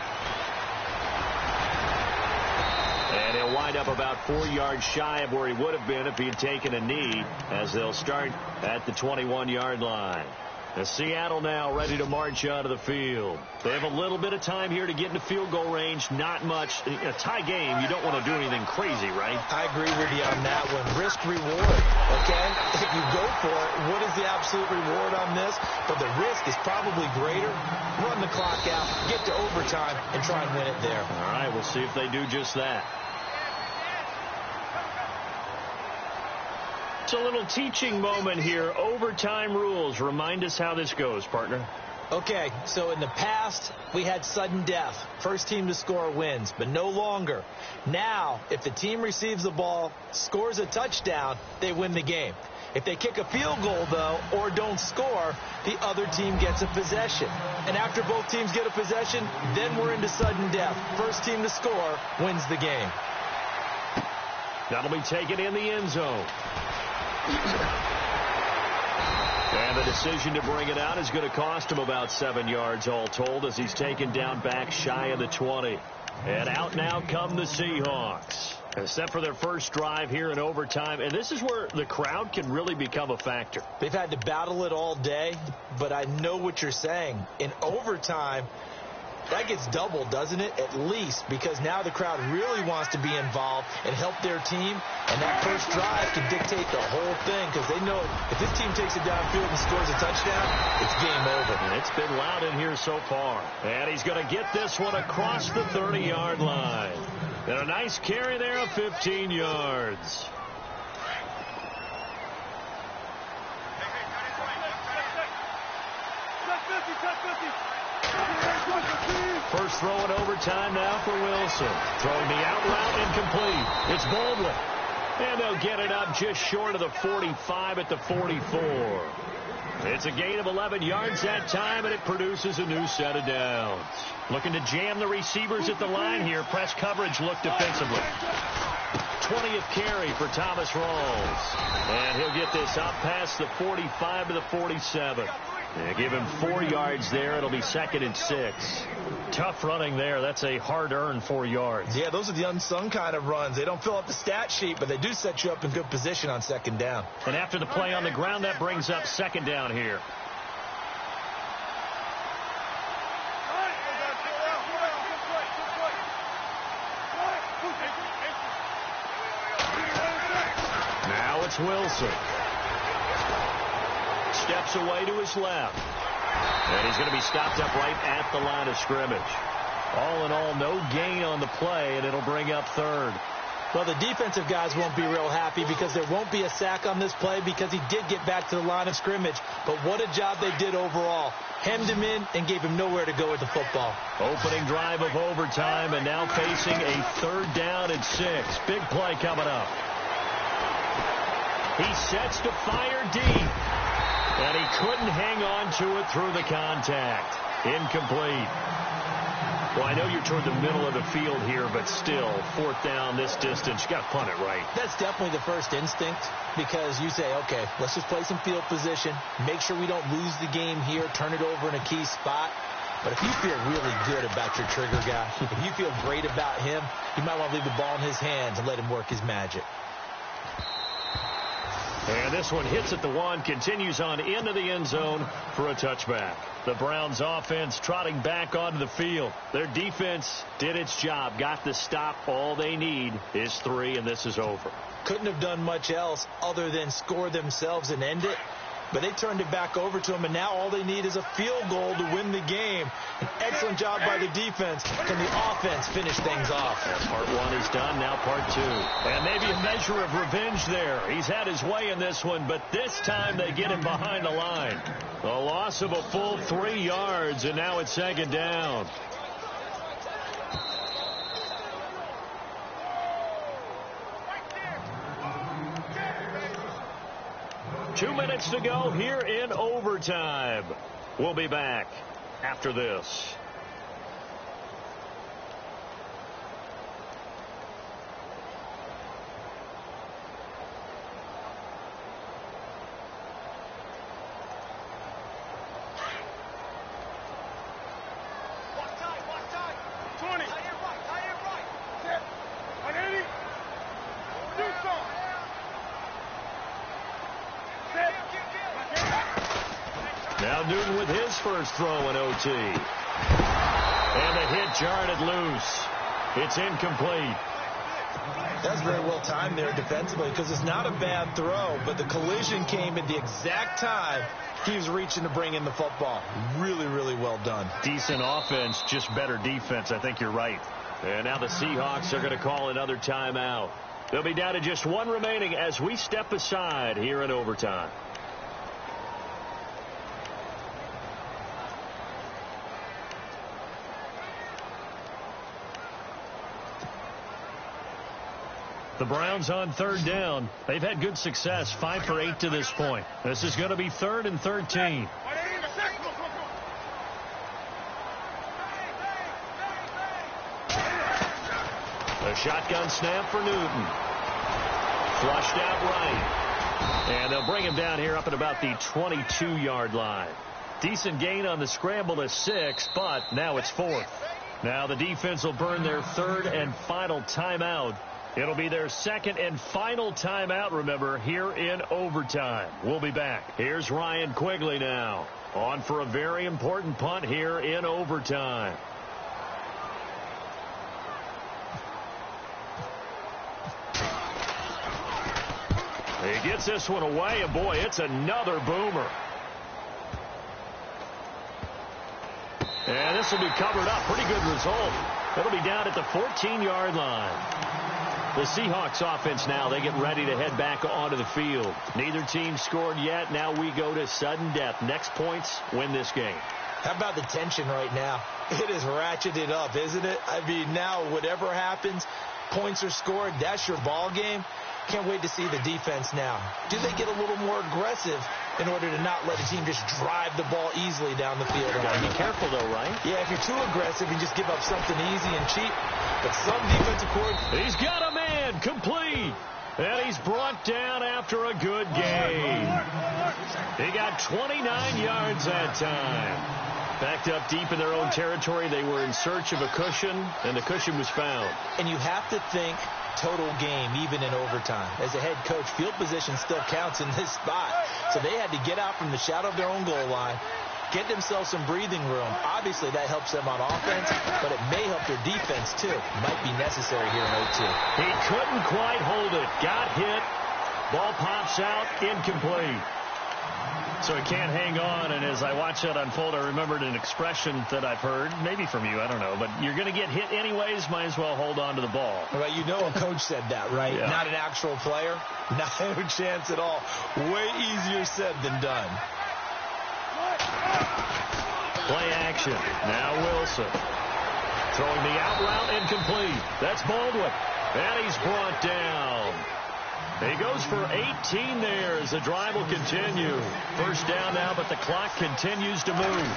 And he'll wind up about 4 yards shy of where he would have been if he had taken a knee, as they'll start at the 21-yard line. As Seattle now ready to march out of the field. They have a little bit of time here to get into field goal range. Not much. In a tie game, you don't want to do anything crazy, right? I agree with you on that one. Risk reward, okay? If you go for it, what is the absolute reward on this? But the risk is probably greater. Run the clock out, get to overtime, and try and win it there. All right, we'll see if they do just that. It's a little teaching moment here. Overtime rules. Remind us how this goes, partner. Okay, so in the past, we had sudden death. First team to score wins, but no longer. Now, if the team receives the ball, scores a touchdown, they win the game. If they kick a field goal, though, or don't score, the other team gets a possession. And after both teams get a possession, then we're into sudden death. First team to score wins the game. That'll be taken in the end zone. And the decision to bring it out is going to cost him about 7 yards all told, as he's taken down back shy of the 20. And out now come the Seahawks. Except for their first drive here in overtime. And this is where the crowd can really become a factor. They've had to battle it all day, but I know what you're saying. In overtime, that gets doubled, doesn't it? At least, because now the crowd really wants to be involved and help their team. And that first drive can dictate the whole thing, because they know if this team takes it downfield and scores a touchdown, it's game over. And it's been loud in here so far. And he's going to get this one across the 30-yard line. And a nice carry there of 15 yards. First throw in overtime now for Wilson. Throwing the out route incomplete. It's Baldwin. And they'll get it up just short of the 45 at the 44. It's a gain of 11 yards that time, and it produces a new set of downs. Looking to jam the receivers at the line here. Press coverage look defensively. 20th carry for Thomas Rawls. And he'll get this up past the 45 to the 47. Yeah, give him 4 yards there. It'll be 2nd and 6. Tough running there. That's a hard-earned 4 yards. Yeah, those are the unsung kind of runs. They don't fill up the stat sheet, but they do set you up in good position on 2nd down. And after the play on the ground, that brings up 2nd down here. Now it's Wilson. Steps away to his left. And he's going to be stopped up right at the line of scrimmage. All in all, no gain on the play, and it'll bring up 3rd. Well, the defensive guys won't be real happy because there won't be a sack on this play because he did get back to the line of scrimmage. But what a job they did overall. Hemmed him in and gave him nowhere to go with the football. Opening drive of overtime, and now facing a 3rd down and 6. Big play coming up. He sets to fire deep. And he couldn't hang on to it through the contact. Incomplete. Well, I know you're toward the middle of the field here, but still, 4th down this distance, you got to punt it right. That's definitely the first instinct, because you say, okay, let's just play some field position, make sure we don't lose the game here, turn it over in a key spot. But if you feel really good about your trigger guy, if you feel great about him, you might want to leave the ball in his hands and let him work his magic. And this one hits at the 1, continues on into the end zone for a touchback. The Browns offense trotting back onto the field. Their defense did its job, got the stop. All they need is 3, and this is over. Couldn't have done much else other than score themselves and end it. but they turned it back over to him, and now all they need is a field goal to win the game. An excellent job by the defense. Can the offense finish things off? Part one is done, now part two. And maybe a measure of revenge there. He's had his way in this one, but this time they get him behind the line. A loss of a full 3 yards, and now it's second down. Two minutes to go here in overtime. We'll be back after this. Now Newton with his first throw in OT. And the hit jarred it loose. It's incomplete. That's very well timed there defensively because it's not a bad throw, but the collision came at the exact time he was reaching to bring in the football. Really, really well done. Decent offense, just better defense. I think you're right. And now the Seahawks are going to call another timeout. They'll be down to just one remaining as we step aside here in overtime. The Browns on third down. They've had good success, 5 for 8 to this point. This is going to be 3rd and 13. A shotgun snap for Newton. Flushed out right. And they'll bring him down here up at about the 22-yard line. Decent gain on the scramble to 6, but now it's 4th. Now the defense will burn their 3rd and final timeout. It'll be their 2nd and final timeout, remember, here in overtime. We'll be back. Here's Ryan Quigley now. On for a very important punt here in overtime. He gets this one away, and boy, it's another boomer. And this will be covered up. Pretty good result. It'll be down at the 14-yard line. The Seahawks offense now, they get ready to head back onto the field. Neither team scored yet. Now we go to sudden death. Next points win this game. How about the tension right now? It is ratcheted up, isn't it? I mean, now whatever happens, points are scored. That's your ball game. Can't wait to see the defense now. Do they get a little more aggressive in order to not let a team just drive the ball easily down the field? You gotta be careful, though, right? Yeah, if you're too aggressive, you just give up something easy and cheap. But some defensive coordinators... He's got a man, complete. And he's brought down after a good game. He got 29 yards that time. Backed up deep in their own territory. They were in search of a cushion, and the cushion was found. And you have to think total game, even in overtime. As a head coach, field position still counts in this spot. So they had to get out from the shadow of their own goal line, get themselves some breathing room. Obviously, that helps them on offense, but it may help their defense, too. Might be necessary here in OT. He couldn't quite hold it. Got hit. Ball pops out. Incomplete. So he can't hang on, and as I watch that unfold, I remembered an expression that I've heard, maybe from you, I don't know, but you're going to get hit anyways, might as well hold on to the ball. Well, you know a coach said that, right? Yeah. Not an actual player. No chance at all. Way easier said than done. Play action. Now Wilson. Throwing the out route, incomplete. That's Baldwin. And he's brought down. He goes for 18 there as the drive will continue. First down now, but the clock continues to move.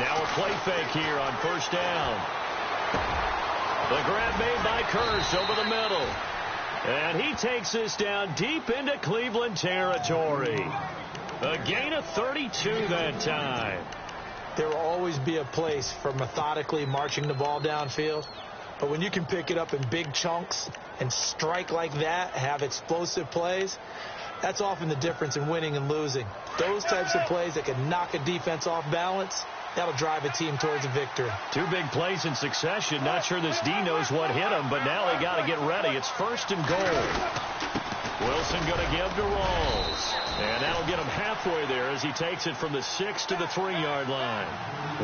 Now a play fake here on first down. The grab made by Kearse over the middle. And he takes this down deep into Cleveland territory. A gain of 32 that time. There will always be a place for methodically marching the ball downfield. But when you can pick it up in big chunks and strike like that, have explosive plays, that's often the difference in winning and losing. Those types of plays that can knock a defense off balance, that'll drive a team towards a victory. Two big plays in succession. Not sure this D knows what hit him, but now they got to get ready. It's 1st and goal. Wilson going to give to Rawls. And that'll get him halfway there as he takes it from the 6 to the 3-yard line.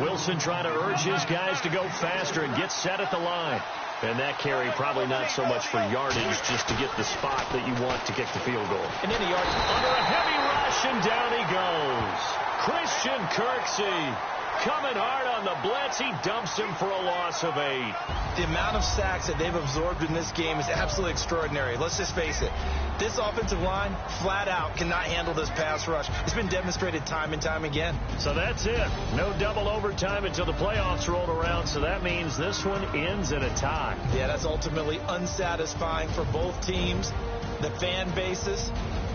Wilson trying to urge his guys to go faster and get set at the line. And that carry probably not so much for yardage, just to get the spot that you want to kick the field goal. And then the yard under a heavy rush, and down he goes. Christian Kirksey coming hard on the blitz. He dumps him for a loss of 8. The amount of sacks that they've absorbed in this game is absolutely extraordinary. Let's just face it. This offensive line, flat out, cannot handle this pass rush. It's been demonstrated time and time again. So that's it. No double overtime until the playoffs rolled around, so that means this one ends in a tie. Yeah, that's ultimately unsatisfying for both teams, the fan bases.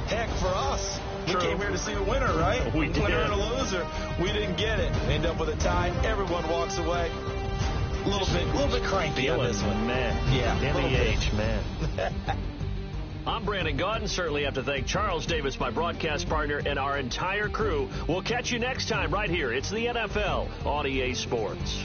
Heck, for us. We came here to see a winner, right? We did. Winner and a loser. We didn't get it. End up with a tie. Everyone walks away. A little bit cranky on this one. Man. Yeah. MEH, man. I'm Brandon Gaudin. Certainly have to thank Charles Davis, my broadcast partner, and our entire crew. We'll catch you next time right here. It's the NFL on EA Sports.